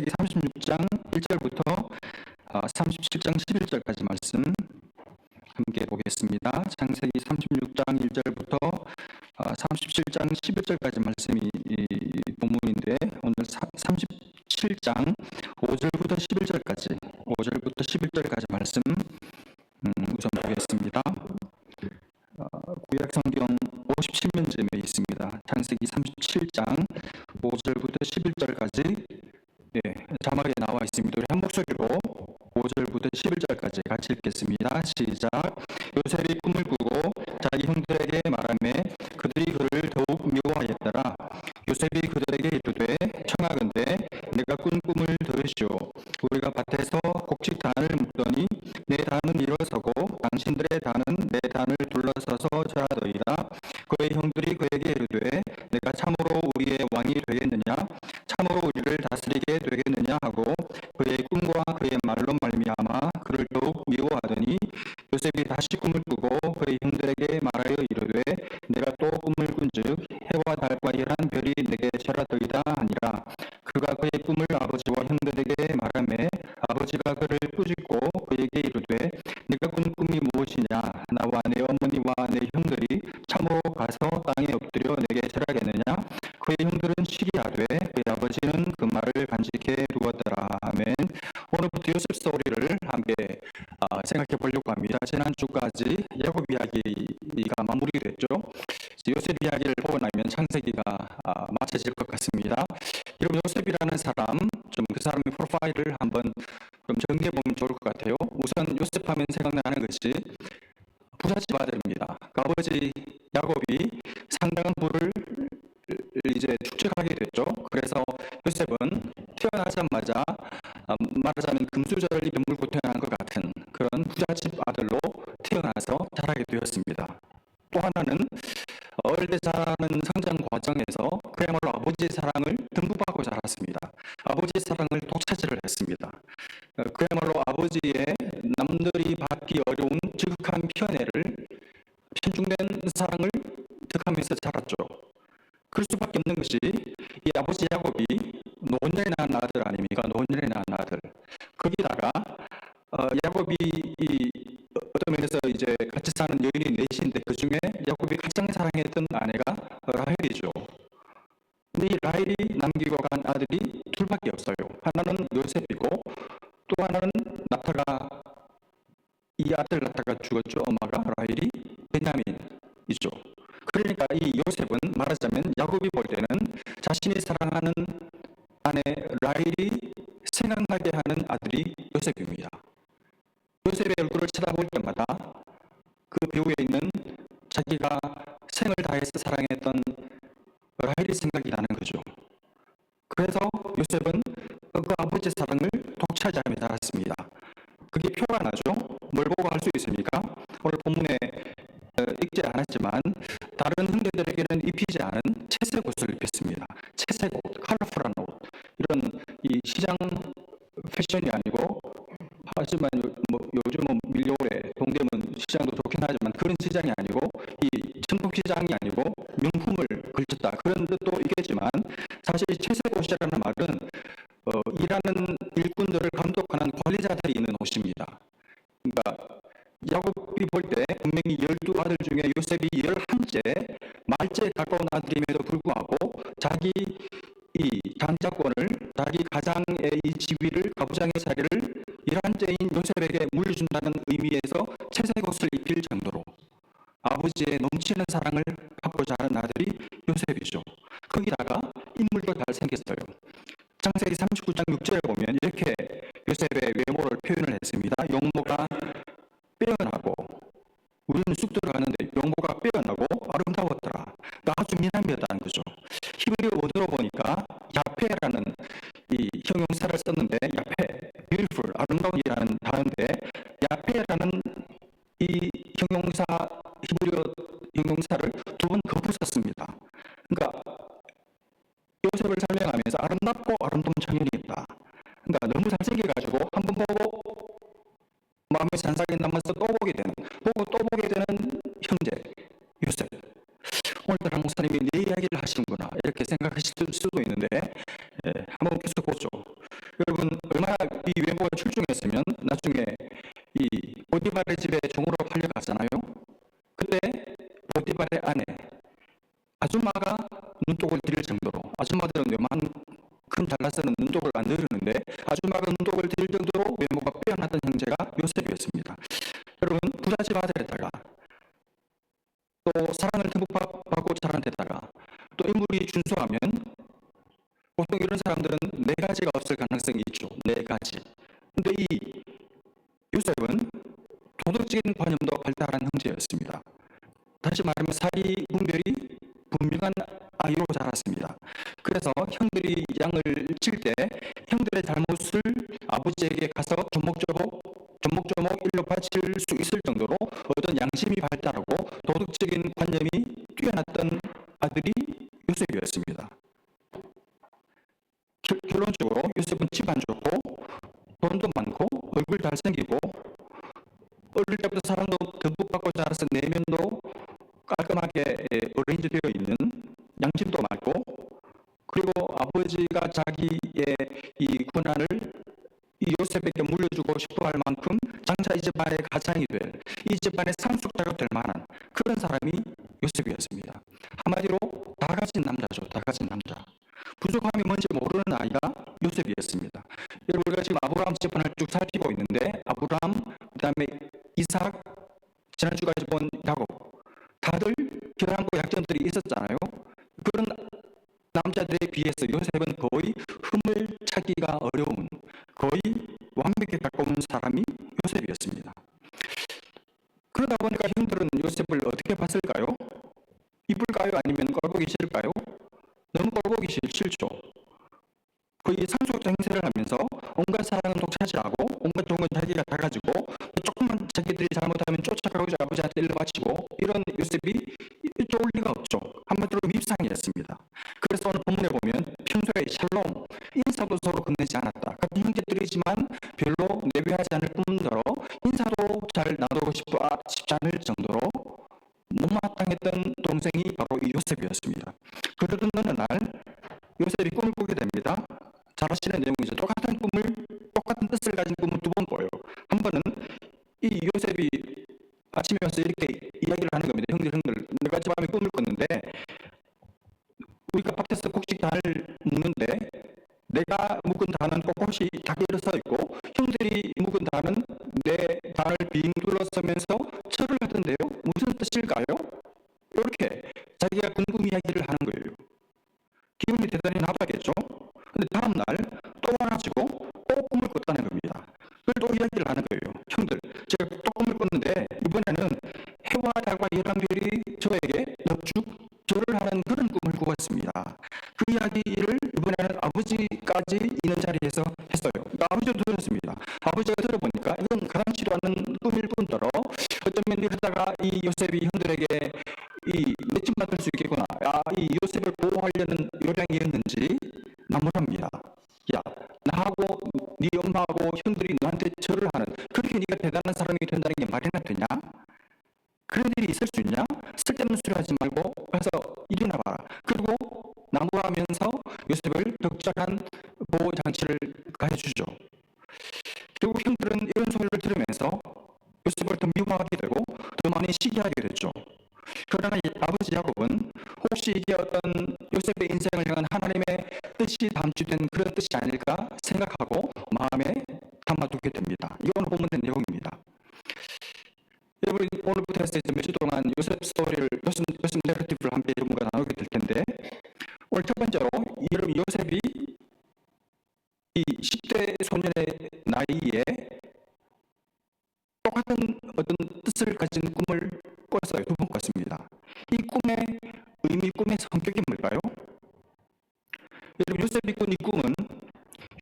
창세기 36장 1절부터 37장 11절까지 말씀 함께 보겠습니다. 창세기 36장 1절부터 37장 11절까지 말씀이 본문인데, 오늘 37장 5절부터 11절까지 말씀 우선 보겠습니다. 구약 성경 57면쯤에 있습니다. 창세기 37장 5절부터 11절까지 자막에 나와 있습니다. 우리 한 목소리로 5절부터 11절까지 같이 읽겠습니다. 시작. 요셉이 꿈을 꾸고 자기 형들에게 말하며 그들이 그를 더욱 미워하였더라. 요셉이 그들에게 이르되 청하건대 내가 꾼 꿈을 들으시오. 우리가 밭에서 곡식단을 묶더니 내 단은 일어서고 당신들의 단은 내 단을 둘러서서 자라더이다. 그의 형들이 그에게 이르되 내가 참으로 우리의 왕이 되겠느냐, 참으로 우리를 다스리게 되겠느냐 하고 그의 꿈과 그의 말로 말미암아 그를 더욱 미워하더니 요셉이 다시 꿈을 꾸고 그의 형들에게 말하여 이르되 내가 또 꿈을 꾼즉 해와 달과 열한 별이 내게 절하더이다 하니라. 그가 그의 꿈을 아버지와 형들에게 말하매 아버지가 그를 꾸짖고 그에게 이르되 네가 꾼 꿈이 무엇이냐, 나와 내 어머니와 내 형들이 참으로 가서 땅에 엎드려 내게 절하겠느냐. 그의 형들은 시기하되 그의 아버지는 그 말을 간직해 두었더라. 아멘. 오늘부터 요셉 스토리를 함께 생각해 보려고 합니다. 지난주까지 야곱 이야기가 마무리됐죠. 요셉 이야기를 보고 나면 창세기가 마쳐질 것 같습니다. 여러분, 요셉이라는 사람, 좀 그 사람의 프로파일을 한번 좀 정리해 보면 좋을 것 같아요. 우선 요셉 하면 생각나는 것이 부잣집 아들입니다. 그 아버지 야곱이 상당한 부를 이제 축적하게 됐죠. 그래서 요셉은 태어나자마자 말하자면 금수저를 입에 물고 태어난 것 같은 그런 부잣집 아들로 태어나서 자라게 되었습니다. 또 하나는 어릴 때 자라는 성장 과정에서 그야말로 아버지의 사랑을 듬뿍 받고 자랐습니다. 아버지의 사랑을 독차지를 했습니다. 그야말로 아버지의 남들이 받기 어려운 지극한 편중된 사랑을 득하면서 자랐죠. 그럴 수밖에 없는 것이 이 아버지 야곱이 노년에 낳은 아들 아닙니까? 노년에 낳은 아들. 거기다가 야곱이 어떤 면에서 이제 같이 사는 여인이 넷인데 그 중에 야곱이 가장 사랑했던 아내가 라헬이죠. 근데 이 라헬이 남기고 간 아들이 둘밖에 없어요. 하나는 요셉이고 또 하나는 이 아들 나타가 죽었죠. 엄마가 라헬이 베냐민이죠. 그러니까 이 요셉은 말하자면 야곱이 볼 때는 자신이 사랑하는 아내 라헬이 생각나게 하는 아들이 요셉입니다. 요셉의 얼굴을 쳐다볼 때마다 그 배후에 있는 자기가 생을 다해서 사랑했던 라헬이 생각이 나는 거죠. 그래서 요셉은 그 아버지의 사랑을 독차지하며 자랐습니다. 그게 표가 나죠. 뭘 보고 할 수 있습니까? 오늘 본문에 읽지 않았지만 다른 형제들에게는 입히지 않은 채색 옷을 입혔습니다. 채색 옷, 컬러풀한 옷. 이런 이 시장 패션이 아니고, 하지만 요즘은 밀려오래 동대문 시장도 좋긴 하지만 그런 시장이 아니고 이 천국 시장이 아니고 명품을 걸쳤다, 그런 뜻도 있겠지만 사실 채색 옷이라는 말은 일하는 일꾼들을 감독하는 관리자들이 입는 옷입니다. 그러니까 야곱이 볼 때 분명히 12아들 중에 요셉이 11째 말째에 가까운 아들임에도 불구하고 자기 이 장자권을, 자기 가장의 이 지위를, 가부장의 자리를 11째인 요셉에게 물려준다는 의미에서 채색 옷을 입힐 정도로 아버지의 넘치는 사랑을 받고 자란 아들이 요셉이죠. 거기다가 인물도 잘생겼어요. 창세기 39장 6절에 보면 이렇게 요셉의 외모를 표현을 했습니다. 용모가 빼어나고, 우리는 쑥 들어가는데 용모가 빼어나고 아름다웠더라. 아주 미남이었다는 거죠. 히브리 원어로 보니까 야페라는 이 형용사를 썼는데, 야페, beautiful, 아름다운이라는 단어인데 야페라는 이 형용사, 히브리어 형용사를 두 번 거부 썼습니다. 그러니까 요셉을 설명하면서 아름답고 아름다운 청년이 있다. 그러니까 너무 잘생겨가지고 한 번 보고 마음에 산삭이 남아서 또 보게 되는 형제 요셉. 오늘따라 목사님이 내 이야기를 하시는구나 이렇게 생각하실 수도 있는데 한번 계속 보죠. 여러분 얼마나 이 외모가 출중했으면 나중에 이 보디발의 집에 종으로 팔려갔잖아요. 그때 보디발의 아내 아줌마가 눈독을 들일 정도로, 아줌마들은 웬만큼 잘나서는 눈독을 안 들이는데 아줌마가 눈독을 들일 정도로 외모가 빼어나던 형제가 요셉이었습니다. 여러분 부잣집 아들에다가 또 사랑을 듬뿍 받고 자란 데다가 또 인물이 준수하면 보통 이런 사람들은 네 가지가 없을 가능성이 있죠. 네 가지. 근데 이 요셉은 도덕적인 관념도 발달한 형제였습니다. 다시 말하면 사리 분별이 분명한 아이로 자랐습니다. 그래서 형들이 양을 칠 때 형들의 잘못을 아버지에게 가서 조목조목 일러 바칠 수 있을 정도로 어떤 양심이 발달하고 도덕적인 관념이 뛰어났던 아들이 요셉이었습니다. 결론적으로 요셉은 집안 좋고 돈도 많고 얼굴 잘생기고 어릴 때부터 사랑도 듬뿍 받고 자라서 내면도 깔끔하게 어레인지 되어 있는, 양심도 많고, 그리고 아버지가 자기의 이 권한을 이 요셉에게 물려주고 싶어 할 만큼 장차 이 집안의 가장이 될, 이 집안의 상속자가 될 만한 그런 사람이 요셉이었습니다. 한마디로 다 가진 남자죠. 다 가진 남자. 부족함이 뭔지 모르는 아이가 요셉이었습니다. 여러분 우리가 지금 아브라함 집안을 쭉 살피고 있는데 아브라함, 그 다음에 이삭, 지난주까지 본 야곱, 다들 결함과 약점들이 있었잖아요. 그런 남자들에 비해서 요셉은 거의 흠을 찾기가 어려운, 거의 완벽에 가까운 사람이 요셉이었습니다. 그러다 보니까 형들은 요셉을 어떻게 봤을까요? 이쁠까요? 아니면 꼴보기 싫을까요? 너무 꼴보기 싫죠. 거의 상속자 행세를 하면서 온갖 사랑은 독차지하고 온갖 좋은 건 자기가 다 가지고 조금만 자기들이 잘못하면 쫓아가고 아버지한테 일러바치고 이런 요셉이 좋을 리가 없죠. 한마디로 밉상이었습니다. 그래서 오늘 본문에 보면 평소에 샬롬, 인사도 서로 건네지 않았다. 같은 형제들이지만 별로 내배하지 않을 뿐더러 인사도 잘 나누고 싶지 않을 정도로 못마땅했던 동생이 바로 이 요셉이었습니다. 그러던 어느 날 요셉이 꿈을 꾸게 됩니다. 잘 아시는 내용이죠. 똑같은 뜻을 가진 꿈을 두 번 꿔요. 한 번은 이 요셉이 아침에 와서 이렇게 이야기를 하는 겁니다. 형들, 내가 어젯밤에 꿈을 꿨는데 우리가 밭에서 곡식단을 묵는데 내가 묵은 단은 꼿꼿이 다 일어서 있고 형들이 묵은 단은 내 단을 빙 둘러서면서 철을 하던데요. 무슨 뜻일까요? 이렇게 자기가 궁금 이야기를 하는 거예요. 기분이 대단히 나빠겠죠? 근데 다음날 또 와가지고 또 꿈을 꿨다는 겁니다. 그걸 또 이야기를 하는 거예요. 형들, 제가 또 꿈을 꿨는데 이번에는 해와 달과 열한별이 저에게 넙죽 절을 하는 그런 꿈을 꾸었습니다. 그 이야기를 이번에는 아버지까지 있는 자리에서 했어요. 그러니까 아버지도 들었습니다. 아버지가 들어보니까 이건 가당치도 않은 꿈일 뿐더러 어쩌면 이러다가 이 요셉이 형들에게 이 맺힘 받을 수 있겠구나. 이 요셉을 보호하려는 요량이었는지 나무랍니다. 야, 나하고 네 엄마하고 형들이 너한테 절을 하는, 그렇게 네가 대단한 사람이 된다는 게 말이나 되냐? 그런 일이 있을 수 있냐? 쓸데없는 소리 하지 말고 가서 일어나 봐라. 그리고 나무라면서 요셉을 적절한 보호 장치를 가해주죠. 결국 형들은 이런 소리를 들으면서 요셉을 더 미워하게 되고 더 많이 시기하게 됐죠. 그러나 아버지 야곱은 혹시 이게 어떤 요셉의 인생을 향한 하나님의 뜻이 담주된 그런 뜻이 아닐까 생각하고 마음에 담아두게 됩니다. 이건 본문의 내용입니다. 여러분 오늘부터 해서 몇 주 동안 요셉 스토리를, 요셉 내러티브를 함께 여러분과 나누게 될 텐데, 오늘 첫 번째로 여러분 요셉이 이 10대 소년의 나이에 똑같은 어떤 뜻을 가진 꿈을 꿨어요. 두 번 꿨습니다. 이 꿈의 의미, 꿈의 성격이 뭘까요? 여러분 요셉이 꾼 이 꿈은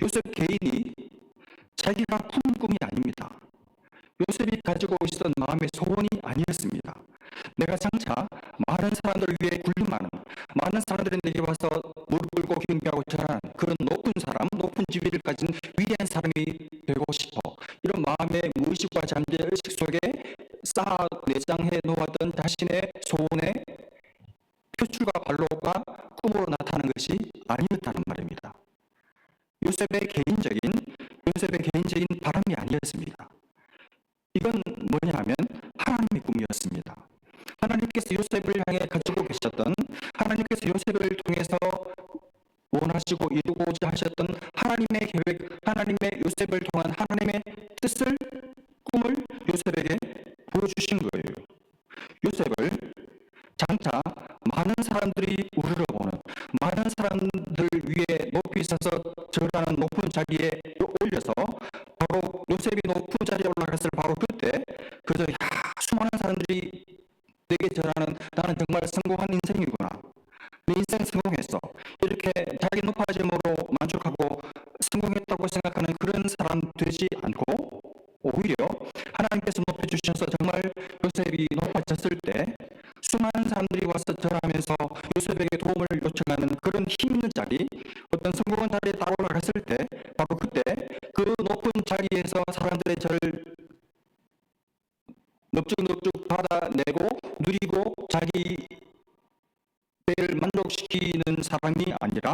요셉 개인이 자기가 꾼 꿈이 아닙니다. 요셉이 가지고 있었던 마음의 소원이 아니었습니다. 내가 장차 많은 사람들을 위해 군림하는, 많은 사람들이 내게 와서 무릎 꿇고 경배하고 절하는 그런 높은 사람, 높은 지위를 가진 위대한 사람이 되고 싶어. 이런 마음의 무의식과 잠재의 의식 속에 쌓아 내장해 놓았던 자신의 소원의 표출과 발로가 꿈으로 나타나는 것이 아니었다는 말입니다. 요셉의 개인적인 되었습니다. 이건 뭐냐면 하나님의 꿈이었습니다. 하나님께서 요셉을 향해 가지고 계셨던, 하나님께서 요셉을 통해서 원하시고 이루고자 하셨던 하나님의 계획, 하나님의 요셉을 통한 하나님의 뜻을, 꿈을 요셉에게 보여주신 거예요. 요셉을 장차 많은 사람들이 우러러보는, 많은 사람들 위에 높이 서서 절하는 높은 자리에 올려서 바로 요셉이 높은 자리에 올라갔을 바로 그때 그저 수많은 사람들이 내게 절하는, 나는 정말 성공한 인생이구나, 내 인생 성공했어, 이렇게 자기 높아짐으로 만족하고 성공했다고 생각하는 그런 사람 되지 않고, 오히려 하나님께서 높여주셔서 정말 요셉이 높아졌을 때 수많은 사람들이 와서 절하면서 요셉에게 도움을 요청하는 그런 힘 있는 자리, 어떤 성공한 자리에 딱 올라갔을 때 바로 그때 그 높은 자리에서 사람들의 절을 넙죽넙죽 받아내고 누리고 자기 배를 만족시키는 사람이 아니라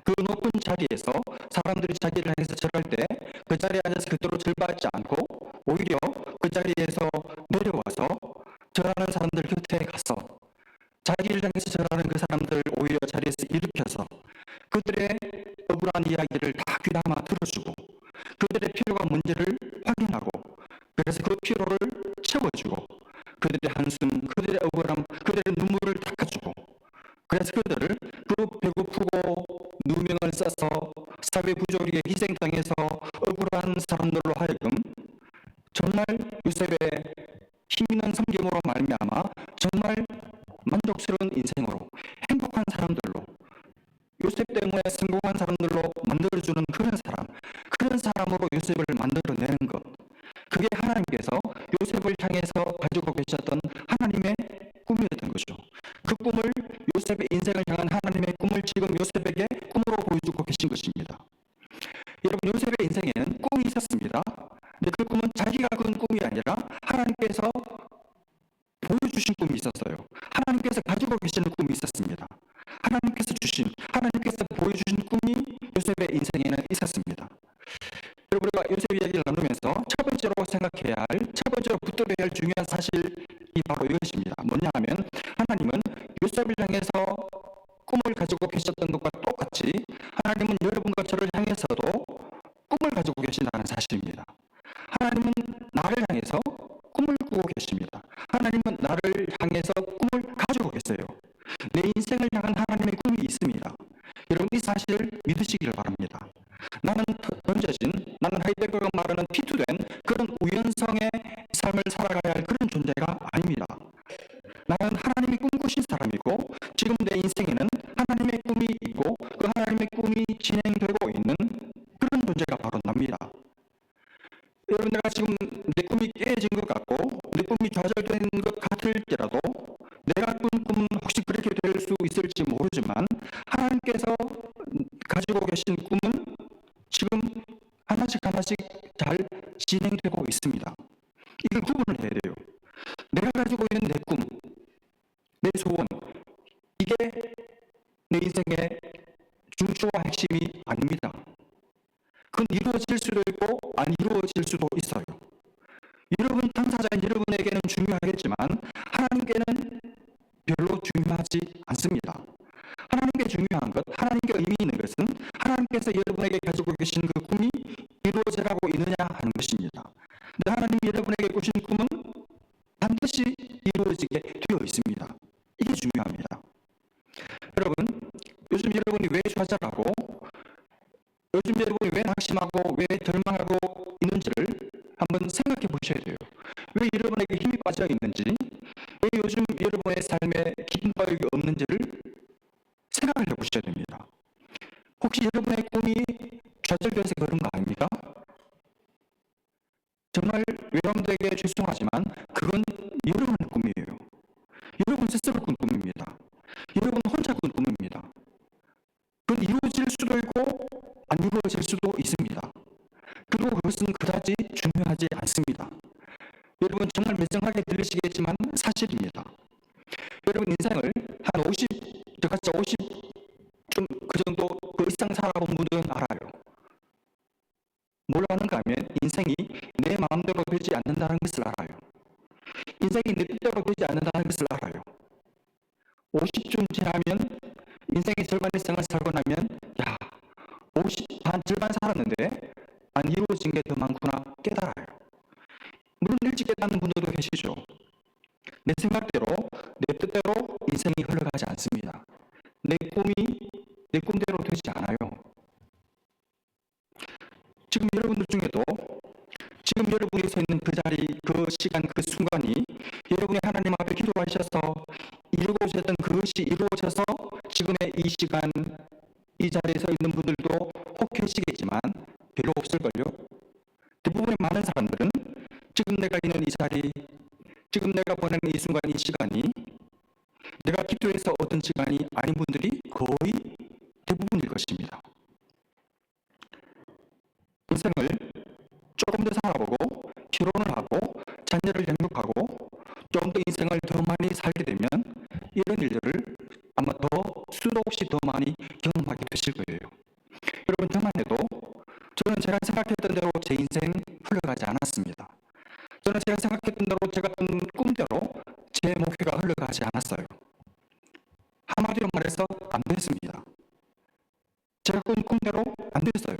그 높은 자리에서 사람들이 자기를 향해서 절할 때 그 자리에 앉아서 그대로 절받지 않고 오히려 그 자리에서 내려와서 절하는 사람들 곁에 가서 자기를 향해서 절하는 그 사람들 오히려 자리에서 일으켜서 그들의 억울한 이야기를 다 귀담아 들어주고 그들의 필요가 뭔지를 확인하고 그래서 그 필요를 채워주고 그들의 한숨, 그들의 억울함, 그들의 눈물을 닦아주고 그래서 그들을 그 배고프고 누명을 써서 사회 부조리에 희생당해서 억울한 사람들로 하여금 정말 요셉의 힘있는 섬김으로 말미암아 정말 만족스러운 인생으로 행복한 사람들로 요셉 때문에 성공한 사람들로 만들어주는 그런 사람으로 요셉을 만들어내는 것, 그게 하나님께서 요셉을 향해서 가지고 계셨던 하나님의 꿈이었던 거죠. 그 꿈을, 요셉의 인생을 향한 하나님의 꿈을 지금 요셉에게 꿈으로 보여주고 계신 것입니다. 여러분, 요셉의 인생에는 꿈이 있었습니다. 근데 그 꿈은 자기가 꾼 꿈이 아니라 하나님께서 보여주신 꿈이 있었어요. 하나님께서 가지고 계시는 꿈이 있었습니다. 하나님께서 보여주신 꿈이 요셉의 인생에는 있었습니다. 여러분, 우리가 요셉 이야기를 나누면서 첫 번째로 생각해야 할, 첫 번째로 붙들어야 할 중요한 사실이 바로 이것입니다. 뭐냐 하면 하나님은 요셉을 향해서 꿈을 가지고 계셨던 것과 똑같이 하나님은 여러분과 저를 향해서도 꿈을 가지고 계신다는 사실입니다. 하나님은 나를 향해서 꿈을 꾸고 계십니다. 하나님은 나를 향해서 꿈을 가지고 계세요. 내 인생을 향한 하나님의 꿈이 있습니다. 여러분, 이 사실을 믿으시길 바랍니다. 나는 나는 하이데거가 말하는 피투된 그런 우연성의 삶을 살아가야 할 그런 존재가 아닙니다. 나는 하나님이 꿈꾸신 사람이고 지금 내 인생에는 하나님의 꿈이 있고 그 하나님의 꿈이 진행되고 있는 그런 존재가 바로 납니다. 여러분, 내가 지금 내 꿈이 깨진 것 같고 내 꿈이 좌절된 것 같을지라도 내가 꾼 꿈은 혹시 그렇게 될 수 있을지 모르지만 하나님께서 가지고 계신 꿈은 지금 하나씩 잘 진행되고 있습니다. 이걸 구분을 해야 돼요. 내가 가지고 있는 내 꿈, 내 소원, 이게 내 인생의 중추와 핵심이 아닙니다. 그건 이루어질 수도 있고 안 이루어질 수도 있어요. 여러분, 당사자인 여러분에게는 중요하겠지만 하나님께는 별로 중요하지 않습니다. 하나님께 중요한 것, 하나님께 의미 있는 것은 하나님께서 여러분에게 가지고 계신 그 꿈이 이루어져가고 있느냐 하는 것입니다. 근데 하나님이 여러분에게 꾸신 꿈은 반드시 이루어지게 되어 있습니다. 이게 중요합니다. 여러분, 요즘 여러분이 왜 좌절하고 요즘 여러분이 왜 낙심하고 왜 절망하고 있는지를 한번 생각해 보셔야 돼요. 왜 여러분에게 힘이 빠져 있는지, 왜 요즘 여러분의 삶에 기쁨과 욕이 없는지를 생각을 해보셔야 됩니다. 혹시 여러분의 꿈이 좌절돼서 그런 거 아닙니까? 정말 여러분들에게 죄송하지만 그건 여러분의 꿈이에요. 여러분 스스로 꾼 꿈입니다. 여러분 혼자 꾼 꿈입니다. 그건 이루어질 수도 있고 안 이루어질 수도 있습니다. 그리고 그것은 그다지 중요하지 않습니다. 여러분, 정말 매정하게 들리시겠지만 사실입니다. 여러분, 인생을 한 50, 저같이 50, 좀 그 정도 그 이상 살아본 분들은 알아요. 뭘 아는가 하면 인생이 내 마음대로 되지 않는다는 것을 알아요. 인생이 내 뜻대로 되지 않는다는 것을 알아요. 50쯤 지나면 인생의 절반의 생을 살고 나면 야, 반 절반 살았는데 안 이루어진 게 더 많구나 깨달아요. 물론 일찍 깨닫는 분들도 계시죠. 내 생각대로 내 뜻대로 인생이 흘러가지 않습니다. 내 꿈이 내 꿈대로 되지 않아요. 지금 여러분들 중에도 지금 여러분이 서 있는 그 자리, 그 시간, 그 순간이 여러분이 하나님 앞에 기도하셔서 이루어졌던 그것이 이루어져서 지금의 이 시간, 이 자리에 서 있는 분들도 혹 계시겠지만 별로 없을걸요. 대부분의 많은 사람들은 지금 내가 있는 이 자리, 지금 내가 보내는 이 순간, 이 시간이 내가 기도해서 얻은 시간이 아닌 분들이 거의 대부분일 것입니다. 인생을 조금 더 살아보고 결혼을 하고 자녀를 양육하고 좀 더 인생을 더 많이 살게 되면 이런 일들을 아마 수도 없이 더 많이 경험하게 되실 거예요. 여러분 저만 해도 저는 제가 생각했던 대로 제 인생 흘러가지 않았습니다. 저는 제가 생각했던 대로 제가 꾼 꿈대로 제 목표가 흘러가지 않았어요. 한마디로 말해서 안 됐습니다. 제가 꾼 꿈대로 안 됐어요.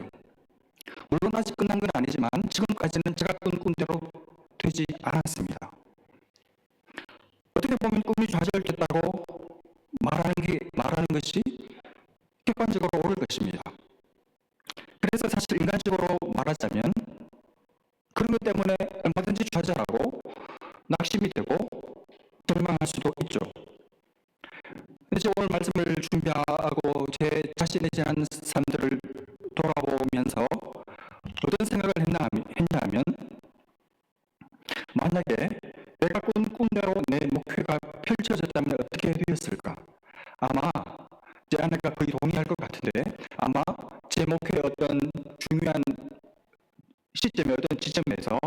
물론 아직 끝난 건 아니지만 지금까지는 제가 꾼 꿈대로 되지 않았습니다. 어떻게 보면 꿈이 좌절됐다고 말하는 것이 객관적으로 옳을 것입니다. 그래서 사실 인간적으로 말하자면 그런 것 때문에 얼마든지 좌절하고 낙심이 되고 절망할 수도 있죠. 그래서 오늘 말씀을 준비하고 제 자신의 지난 삶들을 돌아보면서 어떤 생각을 했냐 하면 만약에 내가 꾼 꿈대로 내 목표가 펼쳐졌다면 어떻게 되었을까? 아마 제 아내가 거의 동의할 것 같은데 아마 제 목표의 어떤 중요한 시점의 어떤 지점에서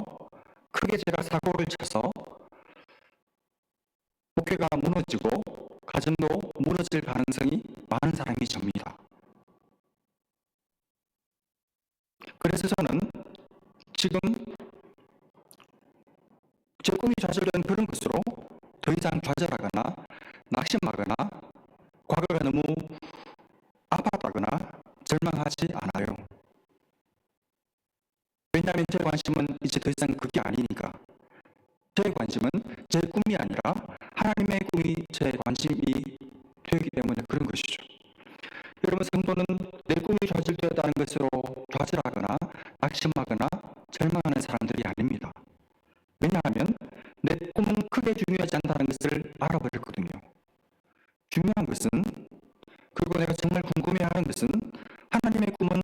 크게 제가 사고를 쳐서 목표가 무너지고 가정도 무너질 가능성이 많은 사람이 접니다. 그래서 저는 지금 제 꿈이 좌절된 그런 것으로 더 이상 좌절하거나 낙심하거나 과거가 너무 아팠다거나 절망하지 않아요. 왜냐하면 제 관심은 이제 더 이상 그게 아니니까. 제 관심은 제 꿈이 아니라 하나님의 꿈이 제 관심이 되기 때문에 그런 것이죠. 여러분 성도는 내 꿈이 좌절되었다는 것으로 좌절하거나 낙심하거나 절망하는 사람들이 아닙니다. 왜냐하면 내 꿈은 크게 중요하지 않다는 것을 알아버렸거든요. 중요한 것은 그리고 내가 정말 궁금해하는 것은 하나님의 꿈은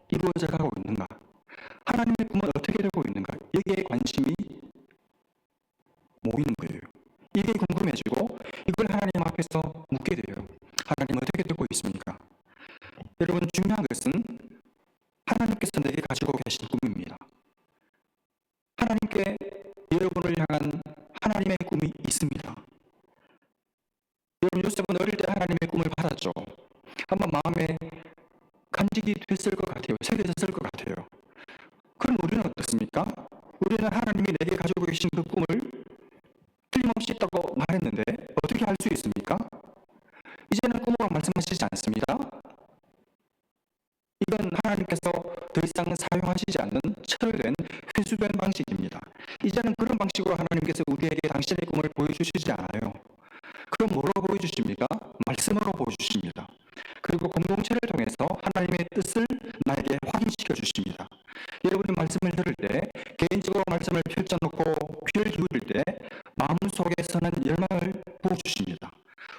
이루어져 가고 있는가? 하나님의 꿈은 어떻게 되고 있는가? 여기에 관심이 모이는 거예요. 이게 궁금해지고 이걸 하나님 앞에서 묻게 돼요. 하나님 어떻게 되고 있습니까? 여러분 중요한 것은 하나님께서 내게 가지고 계신 꿈입니다. 하나님께 여러분을 향한 하나님의 꿈이 있습니다. 여러분 요셉은 어릴 때 하나님의 꿈을 받았죠. 아마 마음에 간직이 됐을 것 같아요. 새겨졌을 것 같아요. 그럼 우리는 어떻습니까? 우리는 하나님이 내게 가지고 계신 그 꿈을 틀림없이 있다고 말했는데 어떻게 알 수 있습니까? 이제는 꿈으로 말씀하시지 않습니다. 이건 하나님께서 더 이상 사용하시지 않는 철회된 회수된 방식입니다. 이제는 그런 방식으로 하나님께서 우리에게 당신의 꿈을 보여주시지 않아요. 그럼 뭐로 보여주십니까? 말씀으로 보여주십니다. 그리고 공동체를 통해서 하나님의 뜻을 나에게 확인시켜 주십니다. 여러분이 말씀을 들을 때 개인적으로 말씀을 펼쳐놓고 귀를 기울일 때 마음속에서는 열망을 부어주십니다.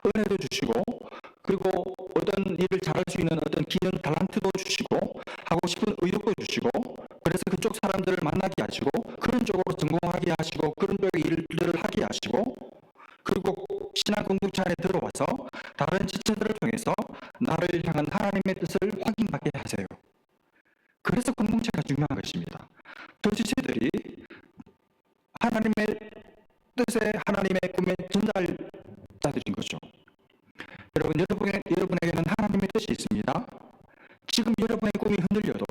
은혜도 주시고 그리고 어떤 일을 잘할 수 있는 어떤 기능 달란트도 주시고 하고 싶은 의욕도 주시고 그래서 그쪽 사람들을 만나게 하시고 그런 쪽으로 전공하게 하시고 그런 쪽의 일들을 하게 하시고 그리고 신앙 공동체 안에 들어와서 다른 지체들을 통해서 나를 향한 하나님의 뜻을 확인받게 하세요. 그래서 공동체가 중요한 것입니다. 저 지체들이 하나님의 뜻에 하나님의 꿈의 전달자들인 거죠. 여러분, 여러분에게는 하나님의 뜻이 있습니다. 지금 여러분의 꿈이 흔들려도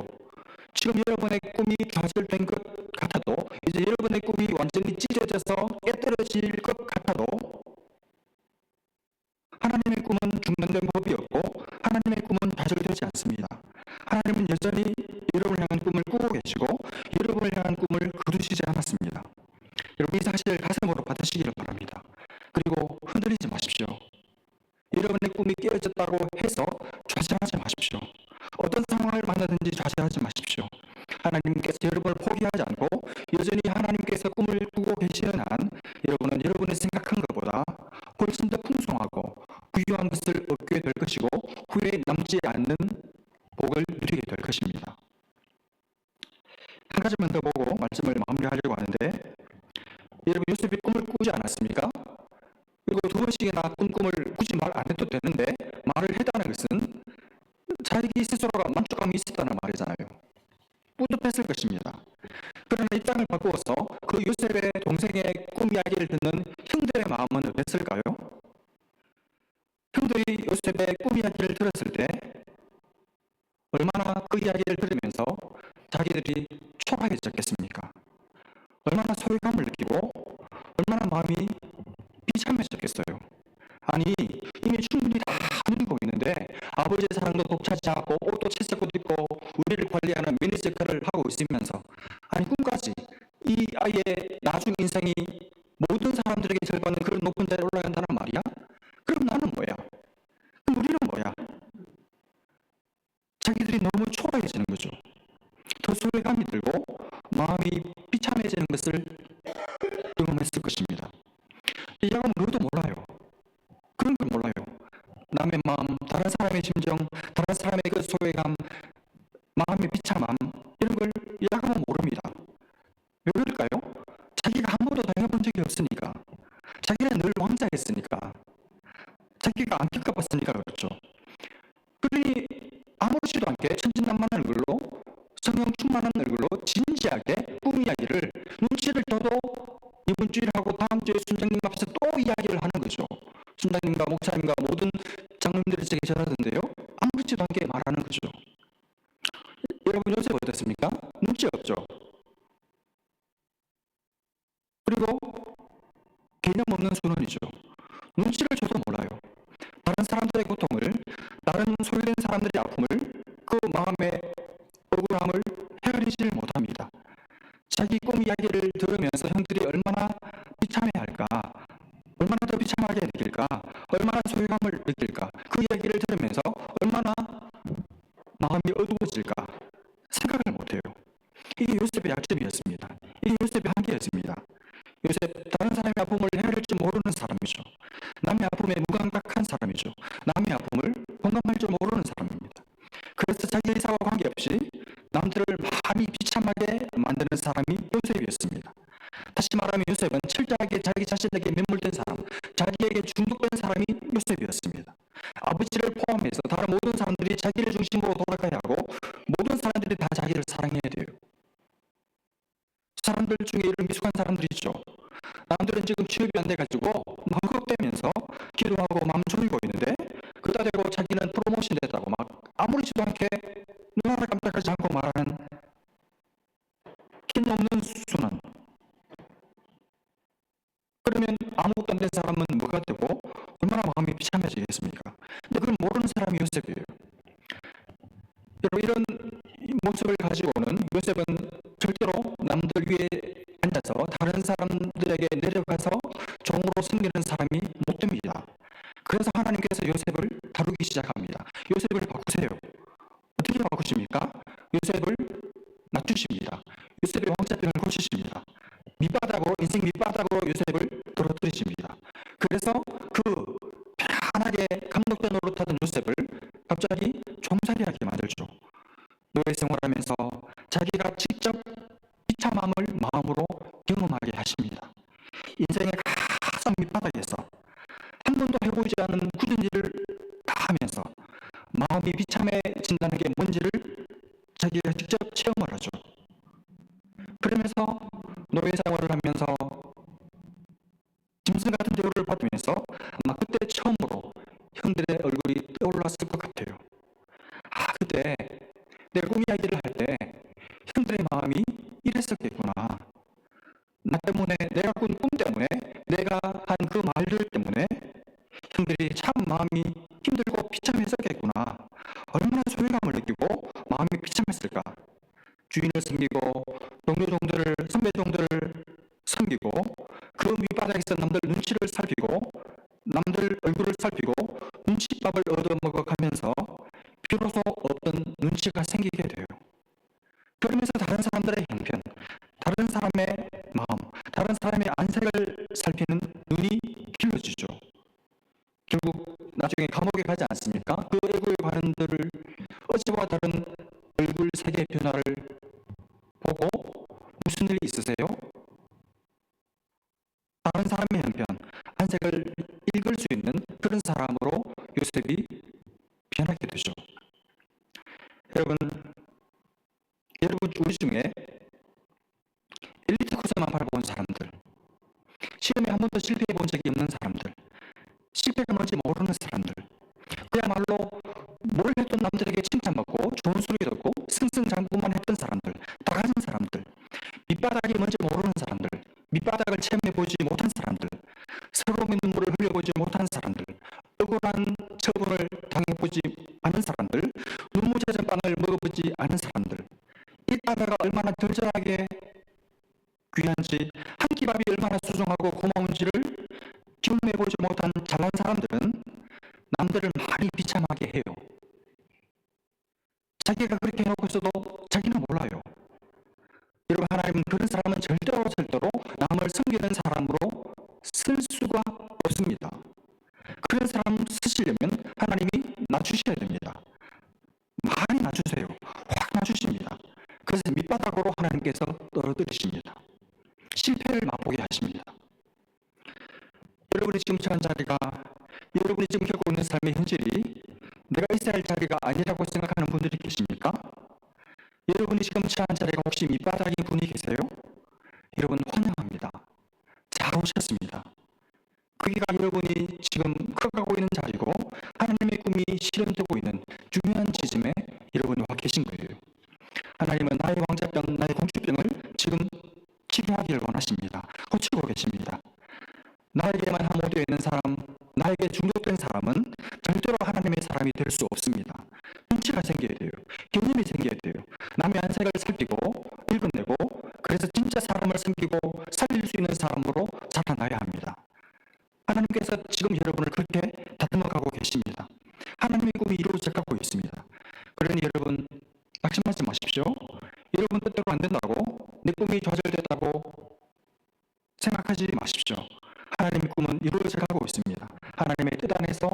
지금 여러분의 여러분의 꿈이 좌절된 것 같아도, 이제 여러분의 꿈이 완전히 찢어져서 깨떨어질 것 같아도 하나님의 꿈은 중단된 법이 없고 하나님의 꿈은 좌절되지 않습니다. 하나님은 여전히 여러분을 향한 꿈을 꾸고 계시고 여러분을 향한 꿈을 거두시지 않았습니다. 여러분, 이 사실을 가슴으로 받으시기를 바랍니다. 그리고 흔들리지 마십시오. 여러분의 꿈이 깨어졌다고 해서 좌절하지 마십시오. 어떤 상황을 만나든지 좌절하지 마십시오. 하나님께서 여러분을 포기하지 않고 여전히 하나님께서 꿈을 꾸고 계시는 한 여러분은 여러분이 생각한 것보다 훨씬 더 풍성하고 부유한 것을 얻게 될 것이고 후에 남지 않는 복을 누리게 될 것입니다. 한 가지만 더 보고 말씀을 마무리하려고 하는데, 여러분, 요셉이 꿈을 꾸지 않았습니까? 그리고 두 번씩이나 꾼 꿈을 굳이 말 안 해도 되는데 말을 했다는 것은 자기 스스로가 만족감이 있었다는 말이잖아요. 뿌듯했을 것입니다. 그러나 입장을 바꾸어서 그 요셉의 동생의 꿈 이야기를 듣는 형들의 마음은 어땠을까요? 형들이 요셉의 꿈 이야기를 들었을 때 얼마나 그 이야기를 들으면서 자기들이 초라해졌겠습니까? 얼마나 소외감을 느끼고 얼마나 마음이 비참해졌겠어요. 아니, 이미 충분히 다 누리고 있는데 아버지의 사랑도 독차지하고 옷도 채색옷 입고 우리를 관리하는 매니저 역할을 하고 있으면서, 아니 꿈까지, 이 아이의 나중 인생이 모든 사람들에게 절반은 그런 높은 자리에 올라간다는 말이야? 그럼 나는 뭐야? 그럼 우리는 뭐야? 자기들이 너무 초라해지는 거죠. 더 소외감이 들고 마음이 비참해지는 것을 경험했을 것입니다. 야곱은 그것도 몰라요. 그런 걸 몰라요. 남의 마음, 다른 사람의 심정, 다른 사람의 그 소외감, 마음의 비참함, 이런 걸 야곱은 모릅니다. 왜 그럴까요? 자기가 한 번도 당해본 적이 없으니까, 자기는 늘 왕자였으니까, 자기가 안 겪어봤으니까 그렇죠. 그러니 아무렇지도 않게 천진난만한 얼굴로, 성령 충만한 얼굴로 진지하게 꿈 이야기를 눈치를 줘도 이번 주일하고 다음 주에 순장님 앞에서 또 이야기를 하는 거죠. 순장님과 목사님과 모든 장로님들이 제게 전하던데요, 아무렇지도 않게 말하는 거죠. 여러분, 요셉 어땠습니까? 눈치 없죠. 그리고 개념 없는 순원이죠. 눈치를 줘도 몰라요. 다른 사람들의 고통을, 다른 소외된 사람들의 아픔을, 그 마음의 억울함을 헤아리지를 못합니다. 자기 꿈 이야기를 들으면서 형들이 얼마나 비참해할까, 얼마나 더 비참하게 느낄까, 얼마나 소외감을 느낄까, 그 이야기를 들으면서 얼마나 마음이 어두워질까 생각을 못해요. 이게 요셉의 약점이었습니다. 이게 요셉의 한계였습니다. 요셉, 다른 사람의 아픔을 헤아릴 줄 모르는 사람이죠. 남의 아픔에 무감각한 사람이죠. 남의 아픔을 공감할 줄 모르는 사람입니다. 그래서 자기 의사와 관계없이 남들을 많이 비참하게 만드는 사람이 요셉이었습니다. 다시 말하면 요셉은 철저하게 자기 자신에게 매몰된 사람, 자기에게 중독된 사람이 요셉이었습니다. 아버지를 포함해서 다른 모든 사람들이 자기를 중심으로 돌아가야 하고 모든 사람들이 다 자기를 사랑해야 돼요. 사람들 중에 이런 미숙한 사람들이 있죠. 남들은 지금 취업이 안 돼가지고 막 헉헉대면서 기도하고 마음 졸이고 있는데, 그다 대고 자기는 프로모션 됐다고 막 아무렇지도 않게 눈 하나 깜짝하지 않고 말하는 긴 없는 순환. 그러면 아무것도 안 된 사람은 뭐가 되고 얼마나 마음이 비참해지겠습니까? 근데 그걸 모르는 사람이 요셉이에요. 여러분, 이런 모습을 가지고는 요셉은 절대로 남들 위에 앉아서 다른 사람들에게 내려가서 종으로 섬기는 사람이 못 됩니다. 그래서 하나님께서 요셉을 다루기 시작합니다. 요셉을 바꾸세요. 어떻게 바꾸십니까? 요셉을 낮추십니다. 요셉의 왕자병을 고치십니다. 밑바닥으로, 인생 밑바닥으로 요셉을 떨어뜨리십니다. 그래서 그 편안하게 감독자 노릇하던 요셉을 갑자기 종살이하게 만들죠. 노예 생활하면서 자기가 직접 비참함을 마음으로 경험하게 하십니다. 인생의 가장 밑바닥에서 한 번도 해보지 않은 굳은 일을 다 하면서 마음이 비참해진다는 게 뭔지를 자기가 직접 체험을 하죠. 그러면서 노예 생활을 하면서 짐승 같은 대우를 받으면서 아마 그때 처음으로 형들의 얼굴이 떠올랐을 것 같아요. 아, 그때 내 꿈 이야기를 할 때 형들의 그랬었겠구나. 나 때문에, 내가 꾼 꿈 때문에, 내가 한 그 말들 때문에 형들이 참 마음이 힘들고 비참했었겠구나. 얼마나 소외감을 느끼고 마음이 비참했을까. 주인을 섬기고 동료종들을, 선배종들을 섬기고 그 밑바닥에서 남들 눈치를 살피고 남들 얼굴을 살피고 눈칫밥을 얻어먹어가면서 비로소 어떤 눈치가 생기게 돼요. 그러면서 다른 사람들의 형편, 다른 사람의 마음, 다른 사람의 안색을 살피는 눈이 길러지죠. 결국 나중에 감옥에 가지 않습니까? 그 애고의 발언들을 어제와 다른 얼굴 색의 변화를 보고 무슨 일이 있으세요? 다른 사람의 형편, 안색을 읽을 수 있는 그런 사람으로 요셉이 변하게 되죠. 여러분 우리 중에 엘리트 코스만 밟아본 사람들, 시험에 한 번도 실패해 본 적이 없는 사람들, 실패가 뭔지 모르는 사람들, 그야말로 뭘 해도 남들에게 칭찬받고 좋은 소리 듣고 승승장구만 했던 사람들, 다 가진 사람들, 밑바닥이 뭔지 모르는 사람들, 밑바닥을 체험해보지 못한 사람들, 서러움의 눈물을 흘려보지 못한 사람들, 억울한 처분을 당해보지 않은 사람들, 눈물 젖은 빵을 먹어보지 않은 사람들, 이 따다가 얼마나 절절하게 귀한지, 한 끼 밥이 얼마나 소중하고 고마운지를 경험해보지 못한 잘난 사람들은 남들을 많이 비참하게 해요. 자기가 그렇게 해놓고서도 자기는 몰라요. 여러분, 하나님은 그런 사람은 절대로 남을 섬기는 사람으로 쓸 수가 없습니다. 그런 사람 쓰시려면 하나님이 낮추셔야 됩니다. 많이 낮추세요. 확 낮추십니다. 그래서 밑바닥으로 하나님께서 떨어뜨리십니다. 실패를 맛보게 하십니다. 여러분이 지금 처한 자리가, 여러분이 지금 겪고 있는 삶의 현실이 내가 있어야 할 자리가 아니라고 생각하는 분들이 계십니까? 여러분이 지금 처한 자리가 혹시 밑바닥인 분이 계세요? 여러분 환영합니다. 잘 오셨습니다. 거기가 여러분이 지금 커가고 있는 자리고 하나님의 꿈이 실현되고 있는 중요한 지점에 여러분이 와 계신 거예요. 하나님은 나의 왕자병, 나의 공주병을 지금 치료하기를 원하십니다. 고치고 계십니다. 나에게만 함몰되어 있는 사람, 나에게 중독된 사람은 절대로 하나님의 사람이 될 수 없습니다. 눈치가 생겨야 돼요. 개념이 생겨야 돼요. 남의 안색을 살피고 읽어내고 그래서 진짜 사람을 섬기고 살릴 수 있는 사람으로 자라나야 합니다. 하나님께서 지금 여러분을 그렇게 다듬어가고 계십니다. 하나님의 꿈이 이루어져가고 있습니다. 그러니 여러분 낙심하지 마십시오. 여러분 뜻대로 안 된다고, 내 꿈이 좌절됐다고 생각하지 마십시오. 하나님의 꿈은 이루어져 가고 있습니다. 하나님의 뜻 안에서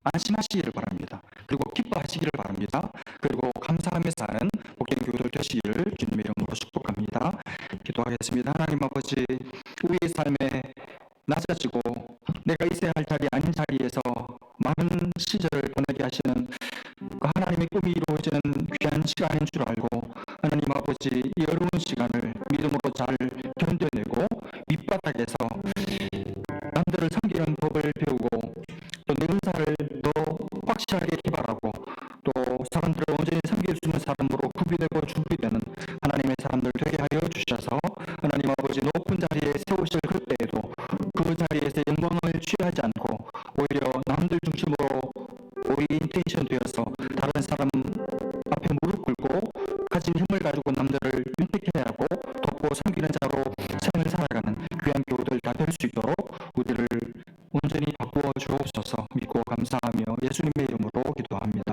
안심하시기를 바랍니다. 그리고 기뻐하시기를 바랍니다. 그리고 감사하며 사는 복된 교우들 되시기를 주님의 이름으로 축복합니다. 기도하겠습니다. 하나님 아버지, 우리의 삶에 낮아지고 내가 있어야 할 자리 아닌 자리에서 많은 시절을 보내게 하시는 그 하나님의 꿈이 이루어지는 귀한 시간인 줄 알고, 하나님 아버지, 이 어려운 시간을 믿음으로 잘 견뎌내고 밑바닥에서 남들을 섬기는 법을 배우고 또 내 은사를 더 확실하게 개발하고 또 사람들을 온전히 섬길 수 있는 사람으로 구비되고 준비되는 하나님의 사람들 되게 하여 주셔서, 하나님 아버지, 높은 자리에 세우실 그때에도 그 자리에서 영광을 취하지 않고 오히려 남들 중심으로 오리엔테이션 되어서 다른 사람 앞에 무릎 꿇고 가진 힘을 가지고 남들을 윤택해야 하고 돕고 섬기는 자로 삶을 살아가는 귀한 교우들 다 될 수 있도록 우리를 온전히 바꾸어 주옵소서. 믿고 감사하며 예수님의 이름으로 기도합니다.